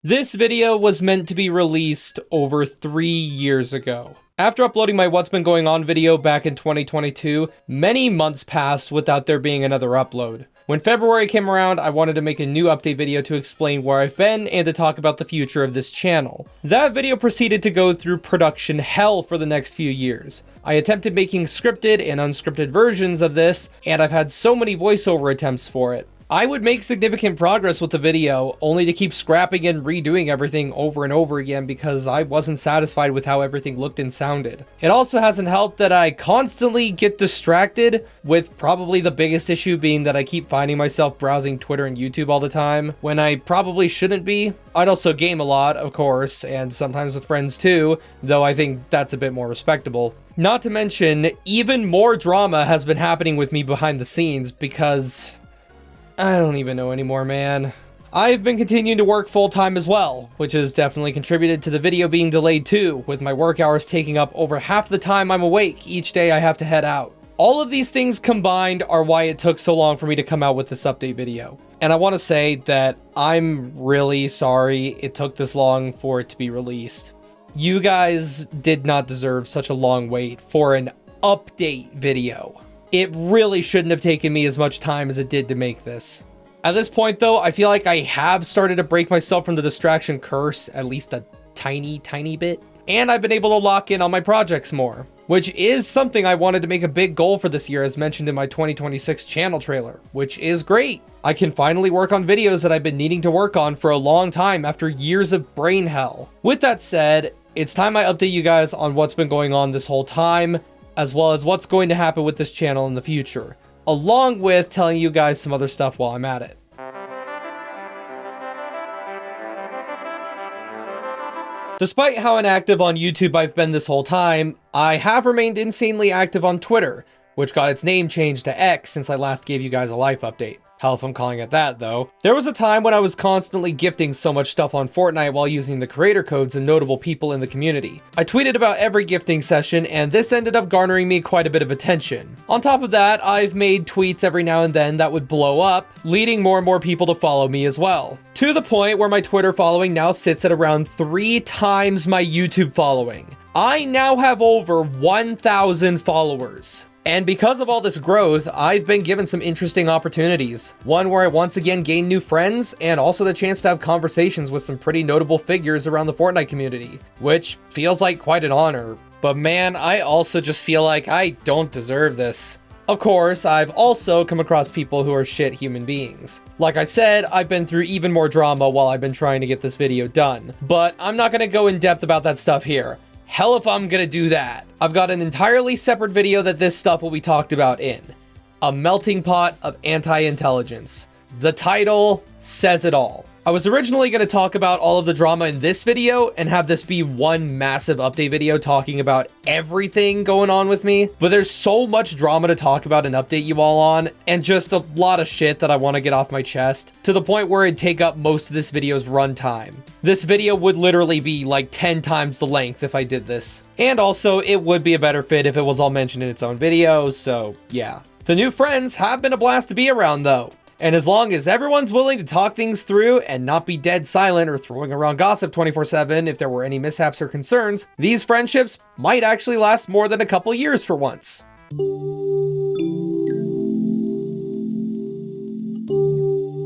This video was meant to be released over 3 years ago. After uploading my What's Been Going On video back in 2022, many months passed without there being another upload. When February came around, I wanted to make a new update video to explain where I've been and to talk about the future of this channel. That video proceeded to go through production hell for the next few years. I attempted making scripted and unscripted versions of this, and I've had so many voiceover attempts for it. I would make significant progress with the video, only to keep scrapping and redoing everything over and over again because I wasn't satisfied with how everything looked and sounded. It also hasn't helped that I constantly get distracted, with probably the biggest issue being that I keep finding myself browsing Twitter and YouTube all the time, when I probably shouldn't be. I'd also game a lot, of course, and sometimes with friends too, though I think that's a bit more respectable. Not to mention, even more drama has been happening with me behind the scenes because I don't even know anymore, man. I've been continuing to work full-time as well, which has definitely contributed to the video being delayed too, with my work hours taking up over half the time I'm awake each day I have to head out. All of these things combined are why it took so long for me to come out with this update video. And I want to say that I'm really sorry it took this long for it to be released. You guys did not deserve such a long wait for an update video. It really shouldn't have taken me as much time as it did to make this. At this point though, I feel like I have started to break myself from the distraction curse at least a tiny bit. And I've been able to lock in on my projects more, which is something I wanted to make a big goal for this year as mentioned in my 2026 channel trailer, which is great. I can finally work on videos that I've been needing to work on for a long time after years of brain hell. With that said, it's time I update you guys on what's been going on this whole time, as well as what's going to happen with this channel in the future, along with telling you guys some other stuff while I'm at it. Despite how inactive on YouTube I've been this whole time, I have remained insanely active on Twitter, which got its name changed to X since I last gave you guys a life update. Hell if I'm calling it that though. There was a time when I was constantly gifting so much stuff on Fortnite while using the creator codes of notable people in the community. I tweeted about every gifting session and this ended up garnering me quite a bit of attention. On top of that, I've made tweets every now and then that would blow up, leading more and more people to follow me as well. To the point where my Twitter following now sits at around 3 times my YouTube following. I now have over 1,000 followers. And because of all this growth, I've been given some interesting opportunities. One where I once again gained new friends, and also the chance to have conversations with some pretty notable figures around the Fortnite community, which feels like quite an honor. But man, I also just feel like I don't deserve this. Of course, I've also come across people who are shit human beings. Like I said, I've been through even more drama while I've been trying to get this video done, but I'm not gonna go in depth about that stuff here. Hell if I'm gonna do that. I've got an entirely separate video that this stuff will be talked about in. A melting pot of anti-intelligence. The title says it all. I was originally going to talk about all of the drama in this video and have this be one massive update video talking about everything going on with me, but there's so much drama to talk about and update you all on, and just a lot of shit that I want to get off my chest, to the point where it'd take up most of this video's runtime. This video would literally be like 10 times the length if I did this. And also, it would be a better fit if it was all mentioned in its own video, so yeah. The new friends have been a blast to be around though. And as long as everyone's willing to talk things through and not be dead silent or throwing around gossip 24/7 if there were any mishaps or concerns, these friendships might actually last more than a couple years for once.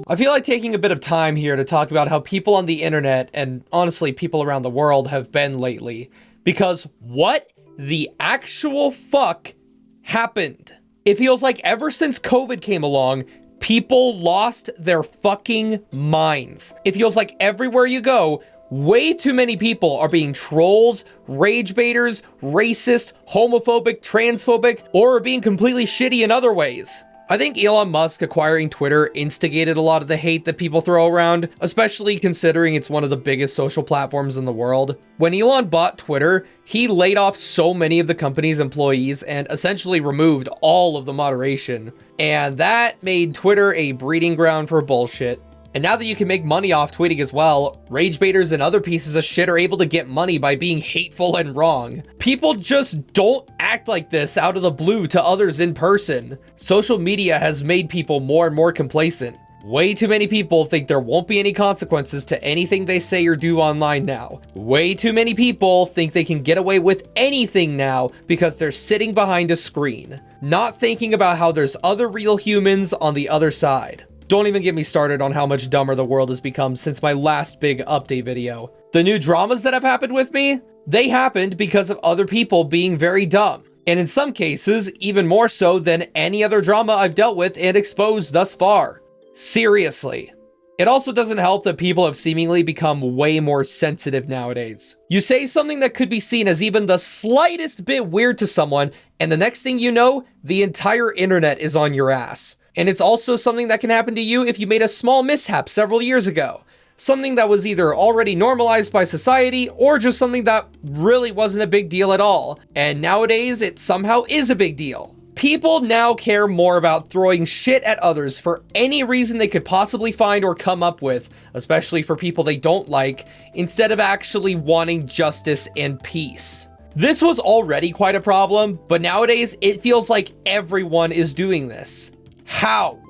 I feel like taking a bit of time here to talk about how people on the internet, and honestly people around the world, have been lately. Because what the actual fuck happened? It feels like ever since COVID came along, people lost their fucking minds. It feels like everywhere you go, way too many people are being trolls, rage baiters, racist, homophobic, transphobic, or are being completely shitty in other ways. I think Elon Musk acquiring Twitter instigated a lot of the hate that people throw around, especially considering it's one of the biggest social platforms in the world. When Elon bought Twitter, he laid off so many of the company's employees and essentially removed all of the moderation. And that made Twitter a breeding ground for bullshit. And now that you can make money off tweeting as well, rage baiters and other pieces of shit are able to get money by being hateful and wrong. People just don't act like this out of the blue to others in person. Social media has made people more and more complacent. Way too many people think there won't be any consequences to anything they say or do online now. Way too many people think they can get away with anything now because they're sitting behind a screen, not thinking about how there's other real humans on the other side. Don't even get me started on how much dumber the world has become since my last big update video. The new dramas that have happened with me, they happened because of other people being very dumb. And in some cases, even more so than any other drama I've dealt with and exposed thus far. Seriously. It also doesn't help that people have seemingly become way more sensitive nowadays. You say something that could be seen as even the slightest bit weird to someone, and the next thing you know, the entire internet is on your ass. And it's also something that can happen to you if you made a small mishap several years ago. Something that was either already normalized by society or just something that really wasn't a big deal at all. And nowadays, it somehow is a big deal. People now care more about throwing shit at others for any reason they could possibly find or come up with, especially for people they don't like, instead of actually wanting justice and peace. This was already quite a problem, but nowadays it feels like everyone is doing this. How?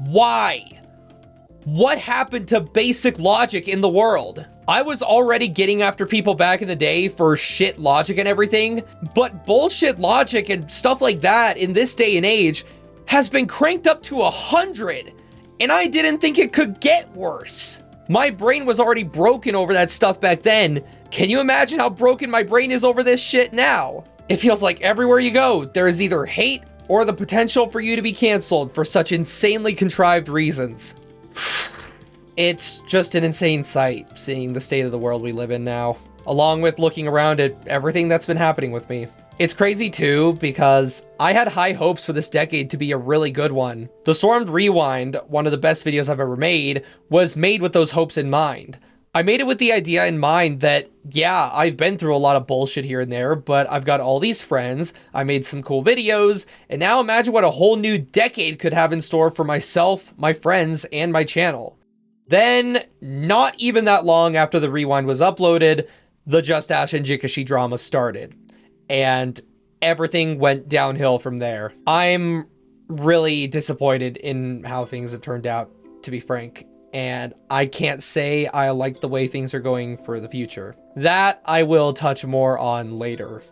Why? What happened to basic logic in the world? I was already getting after people back in the day for shit logic and everything, but bullshit logic and stuff like that in this day and age has been cranked up to 100, and I didn't think it could get worse. My brain was already broken over that stuff back then. Can you imagine how broken my brain is over this shit now? It feels like everywhere you go, there is either hate or the potential for you to be canceled for such insanely contrived reasons. It's just an insane sight, seeing the state of the world we live in now, along with looking around at everything that's been happening with me. It's crazy too, because I had high hopes for this decade to be a really good one. The Stormed Rewind, one of the best videos I've ever made, was made with those hopes in mind. I made it with the idea in mind that, yeah, I've been through a lot of bullshit here and there, but I've got all these friends, I made some cool videos, and now imagine what a whole new decade could have in store for myself, my friends, and my channel. Then, not even that long after the Rewind was uploaded, the Just Ash and Jikashi drama started, and everything went downhill from there. I'm really disappointed in how things have turned out, to be frank. And I can't say I like the way things are going for the future. That I will touch more on later.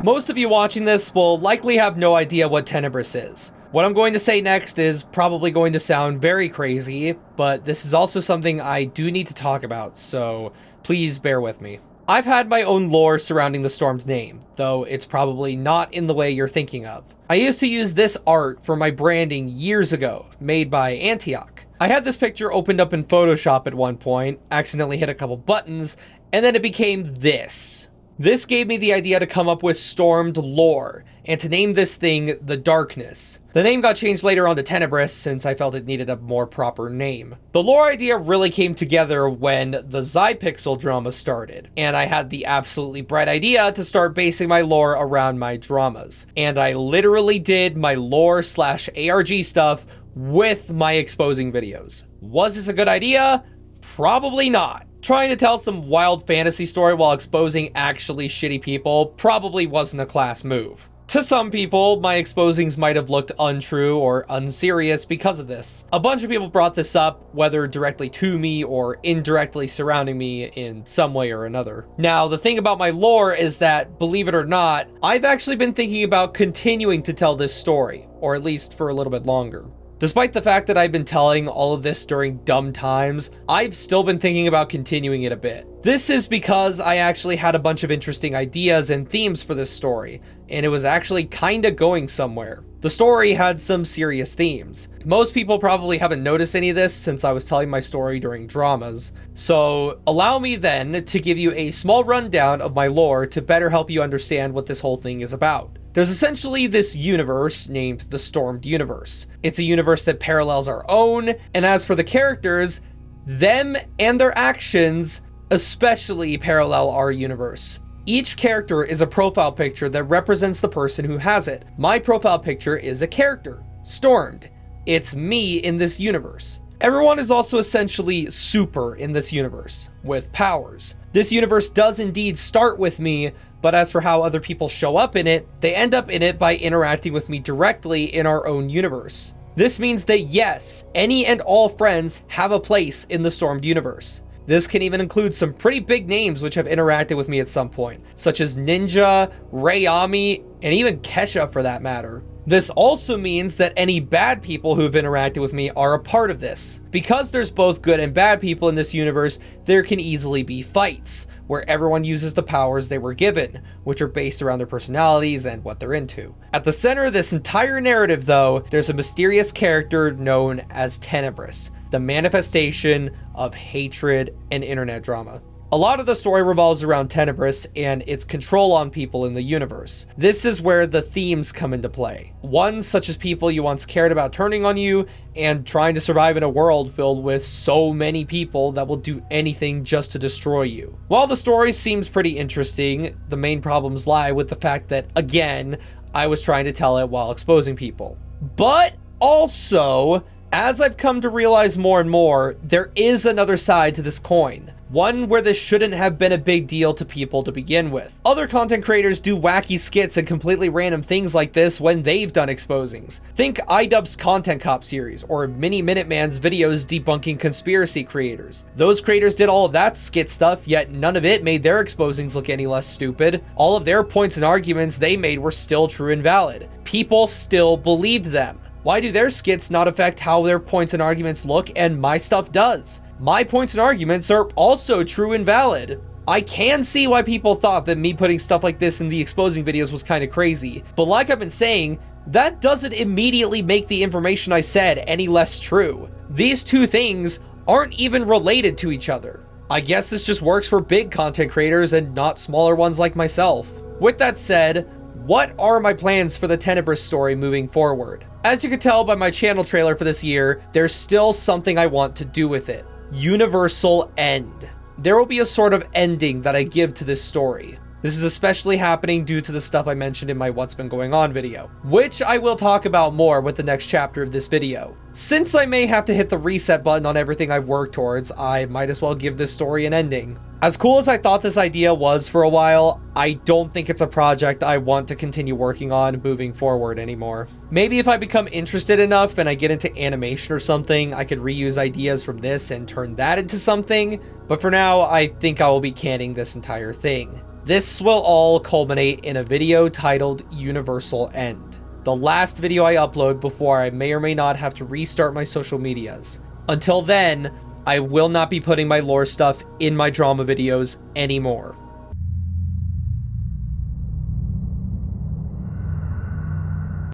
Most of you watching this will likely have no idea what Tenebris is. What I'm going to say next is probably going to sound very crazy, but this is also something I do need to talk about, so please bear with me. I've had my own lore surrounding the Stormed name, though it's probably not in the way you're thinking of. I used to use this art for my branding years ago, made by Antioch. I had this picture opened up in Photoshop at one point, accidentally hit a couple buttons, and then it became this. This gave me the idea to come up with Stormed lore, and to name this thing The Darkness. The name got changed later on to Tenebris since I felt it needed a more proper name. The lore idea really came together when the Zypixel drama started, and I had the absolutely bright idea to start basing my lore around my dramas. And I literally did my lore/ARG stuff with my exposing videos. Was this a good idea? Probably not. Trying to tell some wild fantasy story while exposing actually shitty people probably wasn't a class move. To some people, my exposings might have looked untrue or unserious because of this. A bunch of people brought this up, whether directly to me or indirectly surrounding me in some way or another. Now, the thing about my lore is that, believe it or not, I've actually been thinking about continuing to tell this story, or at least for a little bit longer. Despite the fact that I've been telling all of this during dumb times, I've still been thinking about continuing it a bit. This is because I actually had a bunch of interesting ideas and themes for this story, and it was actually kinda going somewhere. The story had some serious themes. Most people probably haven't noticed any of this since I was telling my story during dramas, so allow me then to give you a small rundown of my lore to better help you understand what this whole thing is about. There's essentially this universe named the Stormed Universe. It's a universe that parallels our own, and as for the characters, them and their actions especially parallel our universe. Each character is a profile picture that represents the person who has it. My profile picture is a character, Stormed. It's me in this universe. Everyone is also essentially super in this universe, with powers. This universe does indeed start with me, But as for how other people show up in it, they end up in it by interacting with me directly in our own universe. This means that yes, any and all friends have a place in the Stormed universe. This can even include some pretty big names which have interacted with me at some point, such as Ninja, Rayami, and even Kesha for that matter. This also means that any bad people who have interacted with me are a part of this. Because there's both good and bad people in this universe, there can easily be fights, where everyone uses the powers they were given, which are based around their personalities and what they're into. At the center of this entire narrative though, there's a mysterious character known as Tenebris, the manifestation of hatred and internet drama. A lot of the story revolves around Tenebris and its control on people in the universe. This is where the themes come into play. Ones such as people you once cared about turning on you and trying to survive in a world filled with so many people that will do anything just to destroy you. While the story seems pretty interesting, the main problems lie with the fact that, again, I was trying to tell it while exposing people. But also, as I've come to realize more and more, there is another side to this coin. One where this shouldn't have been a big deal to people to begin with. Other content creators do wacky skits and completely random things like this when they've done exposings. Think iDubbbz's Content Cop series, or Mini Minuteman's videos debunking conspiracy creators. Those creators did all of that skit stuff, yet none of it made their exposings look any less stupid. All of their points and arguments they made were still true and valid. People still believed them. Why do their skits not affect how their points and arguments look, and my stuff does? My points and arguments are also true and valid. I can see why people thought that me putting stuff like this in the exposing videos was kind of crazy, but like I've been saying, that doesn't immediately make the information I said any less true. These two things aren't even related to each other. I guess this just works for big content creators and not smaller ones like myself. With that said, what are my plans for the Tenebris story moving forward? As you can tell by my channel trailer for this year, there's still something I want to do with it. Universal end. There will be a sort of ending that I give to this story. This is especially happening due to the stuff I mentioned in my What's Been Going On video, which I will talk about more with the next chapter of this video. Since I may have to hit the reset button on everything I've worked towards, I might as well give this story an ending. As cool as I thought this idea was for a while, I don't think it's a project I want to continue working on moving forward anymore. Maybe if I become interested enough and I get into animation or something, I could reuse ideas from this and turn that into something, but for now, I think I will be canning this entire thing. This will all culminate in a video titled Universal End, the last video I upload before I may or may not have to restart my social medias. Until then, I will not be putting my lore stuff in my drama videos anymore.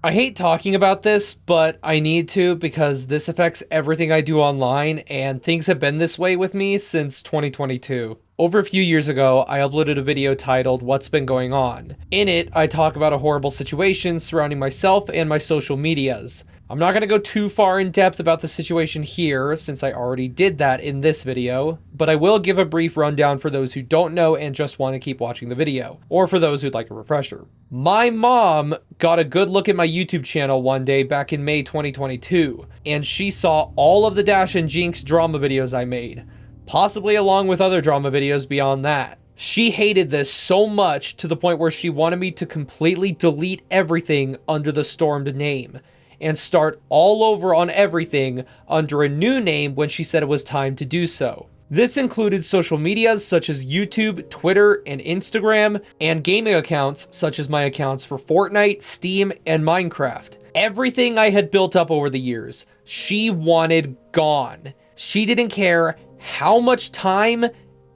I hate talking about this, but I need to because this affects everything I do online, and things have been this way with me since 2022. Over a few years ago, I uploaded a video titled What's Been Going On. In it, I talk about a horrible situation surrounding myself and my social medias. I'm not going to go too far in depth about the situation here, since I already did that in this video, but I will give a brief rundown for those who don't know and just want to keep watching the video, or for those who'd like a refresher. My mom got a good look at my YouTube channel one day back in May 2022, and she saw all of the Dash and Jinx drama videos I made, possibly along with other drama videos beyond that. She hated this so much to the point where she wanted me to completely delete everything under the Stormed name and start all over on everything under a new name when she said it was time to do so. This included social medias such as YouTube, Twitter, and Instagram, and gaming accounts such as my accounts for Fortnite, Steam, and Minecraft. Everything I had built up over the years, she wanted gone. She didn't care how much time,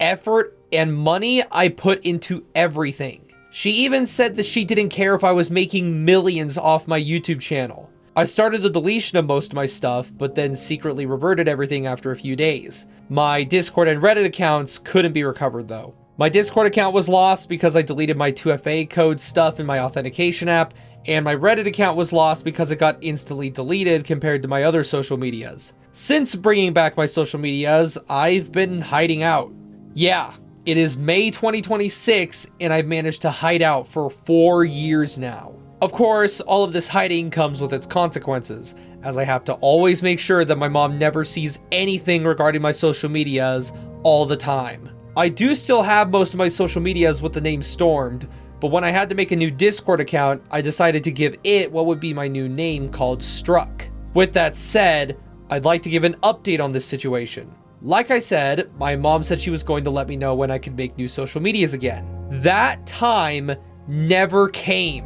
effort, and money I put into everything. She even said that she didn't care if I was making millions off my YouTube channel. I started the deletion of most of my stuff, but then secretly reverted everything after a few days. My Discord and Reddit accounts couldn't be recovered though. My Discord account was lost because I deleted my 2FA code stuff in my authentication app, and my Reddit account was lost because it got instantly deleted compared to my other social medias. Since bringing back my social medias, I've been hiding out. Yeah, it is May 2026 and I've managed to hide out for 4 years now. Of course, all of this hiding comes with its consequences, as I have to always make sure that my mom never sees anything regarding my social medias all the time. I do still have most of my social medias with the name Stormed, but when I had to make a new Discord account, I decided to give it what would be my new name called Struck. With that said, I'd like to give an update on this situation. Like I said, my mom said she was going to let me know when I could make new social medias again. That time never came,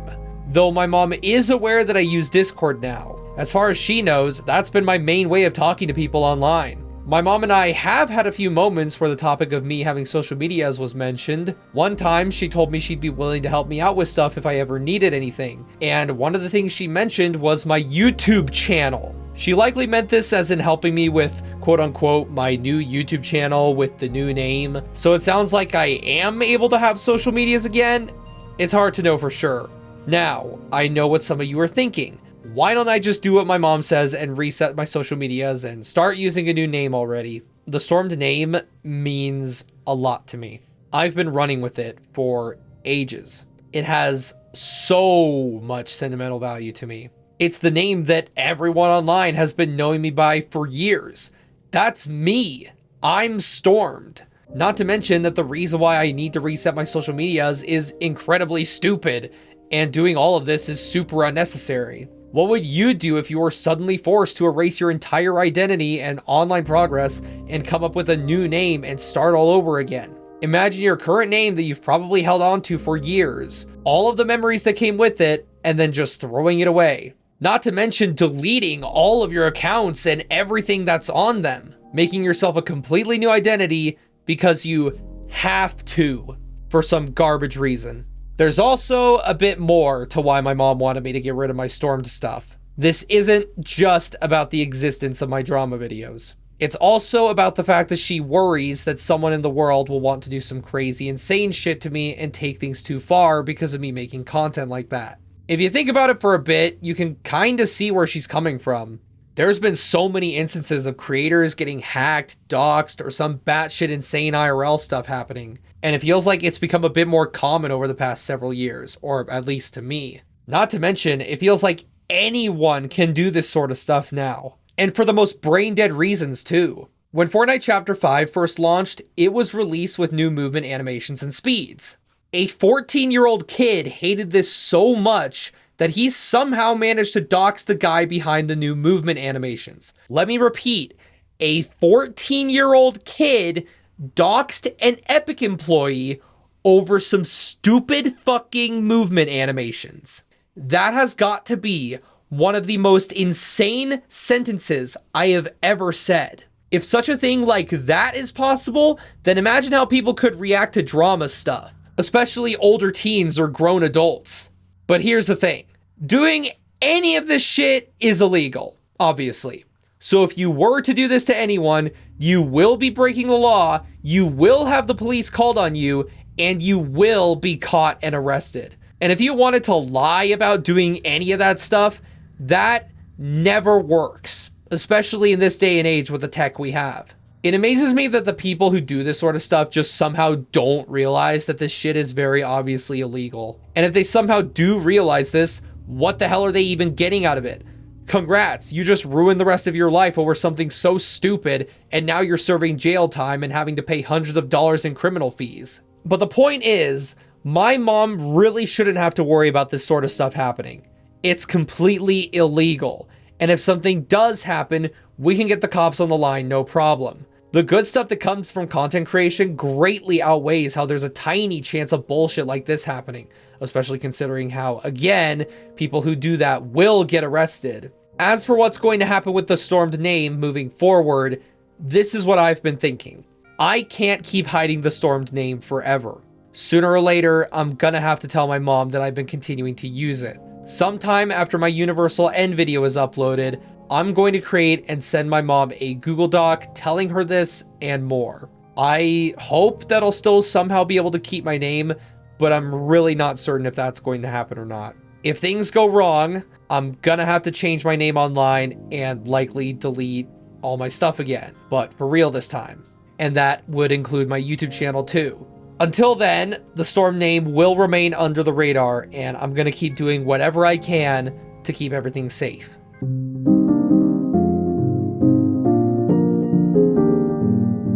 though my mom is aware that I use Discord now. As far as she knows, that's been my main way of talking to people online. My mom and I have had a few moments where the topic of me having social medias was mentioned. One time, she told me she'd be willing to help me out with stuff if I ever needed anything. And one of the things she mentioned was my YouTube channel. She likely meant this as in helping me with, quote unquote, my new YouTube channel with the new name. So it sounds like I am able to have social medias again. It's hard to know for sure. Now, I know what some of you are thinking. Why don't I just do what my mom says and reset my social medias and start using a new name already? The Stormed name means a lot to me. I've been running with it for ages. It has so much sentimental value to me. It's the name that everyone online has been knowing me by for years. That's me. I'm Stormed. Not to mention that the reason why I need to reset my social medias is incredibly stupid, and doing all of this is super unnecessary. What would you do if you were suddenly forced to erase your entire identity and online progress and come up with a new name and start all over again? Imagine your current name that you've probably held on to for years, all of the memories that came with it, and then just throwing it away. Not to mention deleting all of your accounts and everything that's on them, making yourself a completely new identity because you have to for some garbage reason. There's also a bit more to why my mom wanted me to get rid of my Stormed stuff. This isn't just about the existence of my drama videos. It's also about the fact that she worries that someone in the world will want to do some crazy, insane shit to me and take things too far because of me making content like that. If you think about it for a bit, you can kind of see where she's coming from. There's been so many instances of creators getting hacked, doxxed, or some batshit insane IRL stuff happening. And it feels like it's become a bit more common over the past several years, or at least to me. Not to mention, it feels like anyone can do this sort of stuff now. And for the most brain-dead reasons, too. When Fortnite Chapter 5 first launched, it was released with new movement animations and speeds. A 14-year-old kid hated this so much that he somehow managed to dox the guy behind the new movement animations. Let me repeat, a 14-year-old kid doxed an Epic employee over some stupid fucking movement animations. That has got to be one of the most insane sentences I have ever said. If such a thing like that is possible, then imagine how people could react to drama stuff, especially older teens or grown adults. But here's the thing. Doing any of this shit is illegal, obviously. So if you were to do this to anyone, you will be breaking the law, you will have the police called on you, and you will be caught and arrested. And if you wanted to lie about doing any of that stuff, that never works, especially in this day and age with the tech we have. It amazes me that the people who do this sort of stuff just somehow don't realize that this shit is very obviously illegal. And if they somehow do realize this, what the hell are they even getting out of it? Congrats, you just ruined the rest of your life over something so stupid, and now you're serving jail time and having to pay hundreds of dollars in criminal fees. But the point is, my mom really shouldn't have to worry about this sort of stuff happening. It's completely illegal. And if something does happen, we can get the cops on the line, no problem. The good stuff that comes from content creation greatly outweighs how there's a tiny chance of bullshit like this happening, especially considering how, again, people who do that will get arrested. As for what's going to happen with the Stormed name moving forward, this is what I've been thinking. I can't keep hiding the Stormed name forever. Sooner or later, I'm gonna have to tell my mom that I've been continuing to use it. Sometime after my Universal End video is uploaded, I'm going to create and send my mom a Google Doc telling her this and more. I hope that I'll still somehow be able to keep my name, but I'm really not certain if that's going to happen or not. If things go wrong, I'm gonna have to change my name online and likely delete all my stuff again, but for real this time. And that would include my YouTube channel too. Until then, the Storm name will remain under the radar, and I'm gonna keep doing whatever I can to keep everything safe.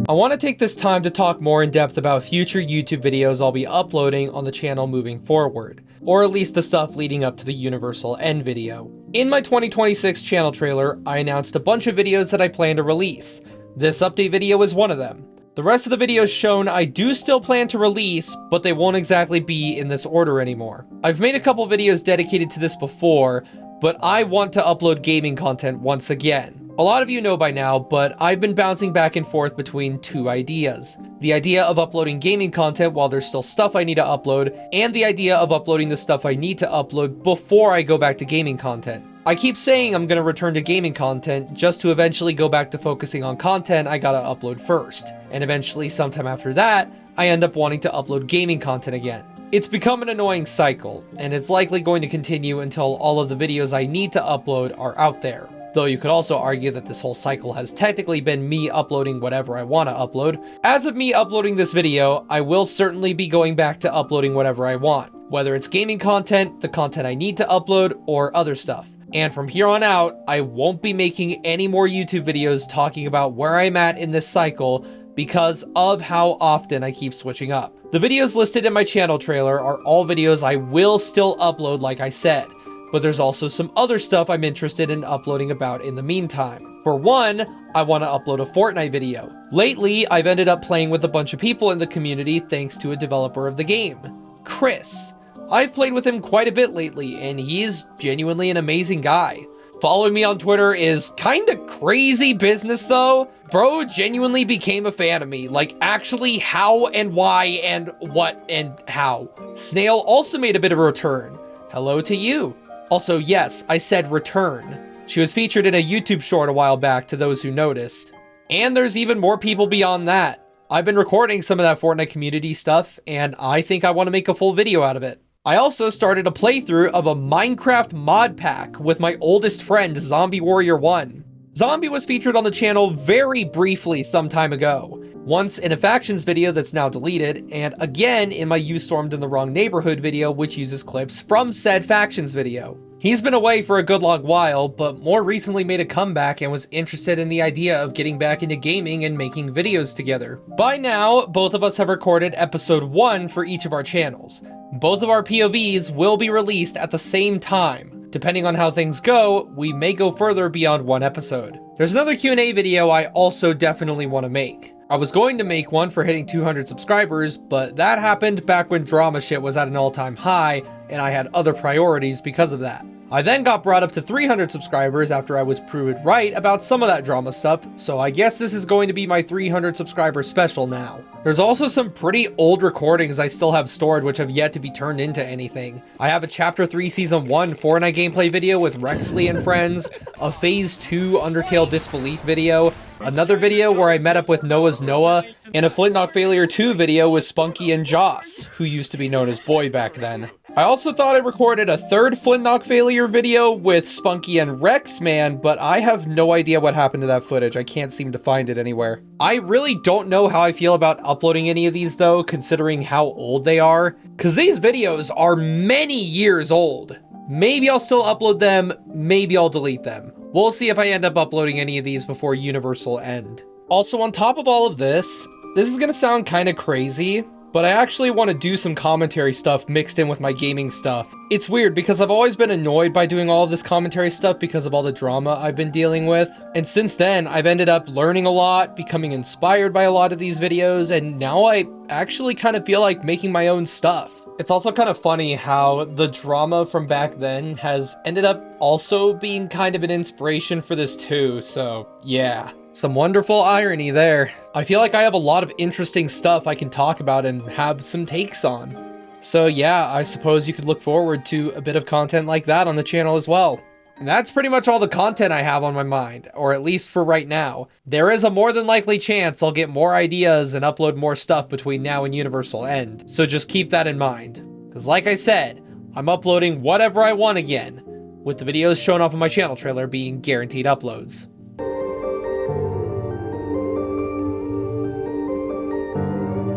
I want to take this time to talk more in depth about future YouTube videos I'll be uploading on the channel moving forward, or at least the stuff leading up to the Universal End video. In my 2026 channel trailer, I announced a bunch of videos that I plan to release. This update video is one of them. The rest of the videos shown I do still plan to release, but they won't exactly be in this order anymore. I've made a couple videos dedicated to this before, but I want to upload gaming content once again. A lot of you know by now, but I've been bouncing back and forth between two ideas. The idea of uploading gaming content while there's still stuff I need to upload, and the idea of uploading the stuff I need to upload before I go back to gaming content. I keep saying I'm going to return to gaming content just to eventually go back to focusing on content I gotta upload first. And eventually, sometime after that, I end up wanting to upload gaming content again. It's become an annoying cycle, and it's likely going to continue until all of the videos I need to upload are out there. Though you could also argue that this whole cycle has technically been me uploading whatever I want to upload. As of me uploading this video, I will certainly be going back to uploading whatever I want, whether it's gaming content, the content I need to upload, or other stuff. And from here on out, I won't be making any more YouTube videos talking about where I'm at in this cycle because of how often I keep switching up. The videos listed in my channel trailer are all videos I will still upload like I said, but there's also some other stuff I'm interested in uploading about in the meantime. For one, I want to upload a Fortnite video. Lately, I've ended up playing with a bunch of people in the community thanks to a developer of the game, Chris. I've played with him quite a bit lately, and he's genuinely an amazing guy. Following me on Twitter is kinda crazy business though. Bro genuinely became a fan of me, like actually how and why and what and how. Snail also made a bit of a return. Hello to you. Also, yes, I said return. She was featured in a YouTube short a while back to those who noticed. And there's even more people beyond that. I've been recording some of that Fortnite community stuff, and I think I want to make a full video out of it. I also started a playthrough of a Minecraft mod pack with my oldest friend, Zombie Warrior 1. Zombie was featured on the channel very briefly some time ago. Once in a factions video that's now deleted, and again in my You Stormed in the Wrong Neighborhood video, which uses clips from said factions video. He's been away for a good long while, but more recently made a comeback and was interested in the idea of getting back into gaming and making videos together. By now, both of us have recorded episode 1 for each of our channels. Both of our POVs will be released at the same time. Depending on how things go, we may go further beyond one episode. There's another Q&A video I also definitely want to make. I was going to make one for hitting 200 subscribers, but that happened back when drama shit was at an all-time high, and I had other priorities because of that. I then got brought up to 300 subscribers after I was proven right about some of that drama stuff, so I guess this is going to be my 300 subscriber special now. There's also some pretty old recordings I still have stored which have yet to be turned into anything. I have a Chapter 3 Season 1 Fortnite gameplay video with Rexley and friends, a Phase 2 Undertale Disbelief video, another video where I met up with Noah's Noah, and a Flintlock Failure 2 video with Spunky and Joss, who used to be known as Boy back then. I also thought I recorded a third Flintlock Failure video with Spunky and Rexman, but I have no idea what happened to that footage. I can't seem to find it anywhere. I really don't know how I feel about uploading any of these though, considering how old they are, because these videos are many years old. Maybe I'll still upload them, maybe I'll delete them. We'll see if I end up uploading any of these before Universal End. Also, on top of all of this is gonna sound kind of crazy, but I actually want to do some commentary stuff mixed in with my gaming stuff. It's weird because I've always been annoyed by doing all of this commentary stuff because of all the drama I've been dealing with. And since then, I've ended up learning a lot, becoming inspired by a lot of these videos, and now I actually kind of feel like making my own stuff. It's also kind of funny how the drama from back then has ended up also being kind of an inspiration for this too, so yeah. Some wonderful irony there. I feel like I have a lot of interesting stuff I can talk about and have some takes on. So yeah, I suppose you could look forward to a bit of content like that on the channel as well. And that's pretty much all the content I have on my mind, or at least for right now. There is a more than likely chance I'll get more ideas and upload more stuff between now and Universal End, so just keep that in mind. Because like I said, I'm uploading whatever I want again, with the videos shown off of my channel trailer being guaranteed uploads.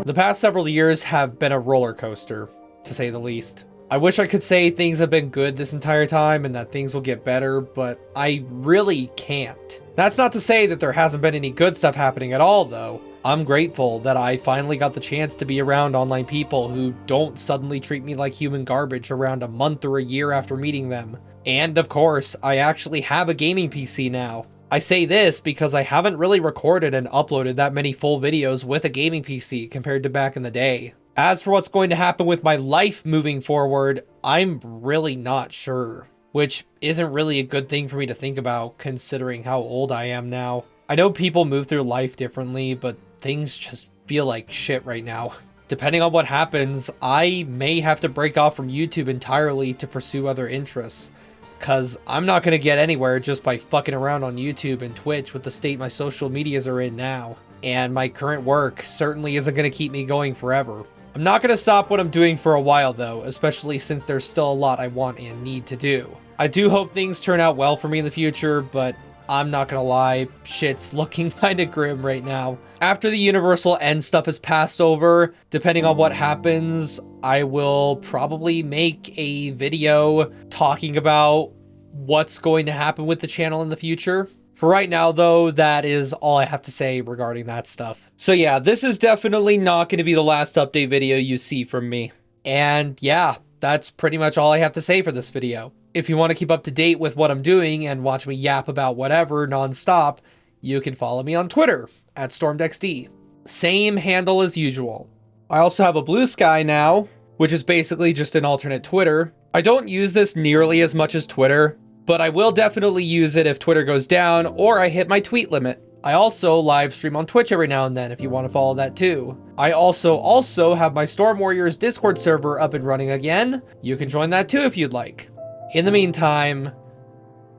The past several years have been a roller coaster, to say the least. I wish I could say things have been good this entire time and that things will get better, but I really can't. That's not to say that there hasn't been any good stuff happening at all, though. I'm grateful that I finally got the chance to be around online people who don't suddenly treat me like human garbage around a month or a year after meeting them. And of course, I actually have a gaming PC now. I say this because I haven't really recorded and uploaded that many full videos with a gaming PC compared to back in the day. As for what's going to happen with my life moving forward, I'm really not sure, which isn't really a good thing for me to think about considering how old I am now. I know people move through life differently, but things just feel like shit right now. Depending on what happens, I may have to break off from YouTube entirely to pursue other interests, cause I'm not gonna get anywhere just by fucking around on YouTube and Twitch with the state my social medias are in now. And my current work certainly isn't gonna keep me going forever. I'm not gonna stop what I'm doing for a while though, especially since there's still a lot I want and need to do. I do hope things turn out well for me in the future, but I'm not gonna lie, shit's looking kinda grim right now. After the Universal End stuff is passed over, depending on what happens, I will probably make a video talking about what's going to happen with the channel in the future. For right now, though, that is all I have to say regarding that stuff. So yeah, this is definitely not going to be the last update video you see from me. And yeah, that's pretty much all I have to say for this video. If you want to keep up to date with what I'm doing and watch me yap about whatever nonstop, you can follow me on Twitter at StormedXD. Same handle as usual. I also have a Blue Sky now, which is basically just an alternate Twitter. I don't use this nearly as much as Twitter, but I will definitely use it if Twitter goes down or I hit my tweet limit. I also live stream on Twitch every now and then if you want to follow that too. I also have my Storm Warriors Discord server up and running again. You can join that too if you'd like. In the meantime,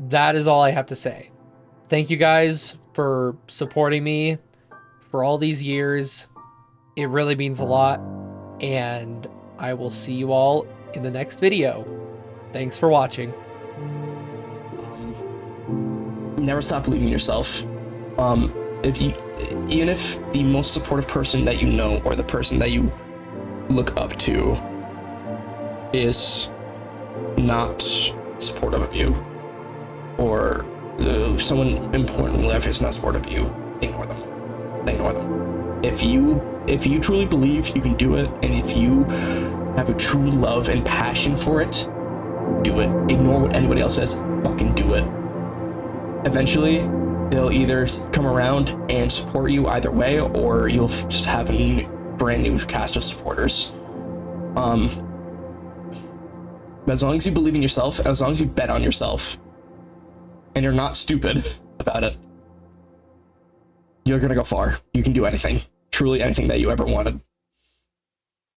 that is all I have to say. Thank you guys for supporting me for all these years. It really means a lot, and I will see you all in the next video. Thanks for watching. Never stop believing in yourself. Even if the most supportive person that you know or the person that you look up to is not supportive of you, or someone important in life is not supportive of you, ignore them. Ignore them. If you truly believe you can do it, and if you have a true love and passion for it, do it. Ignore what anybody else says. Fucking do it. Eventually, they'll either come around and support you either way, or you'll just have a brand new cast of supporters. As long as you believe in yourself, and as long as you bet on yourself, and you're not stupid about it, you're gonna go far. You can do anything. Truly anything that you ever wanted.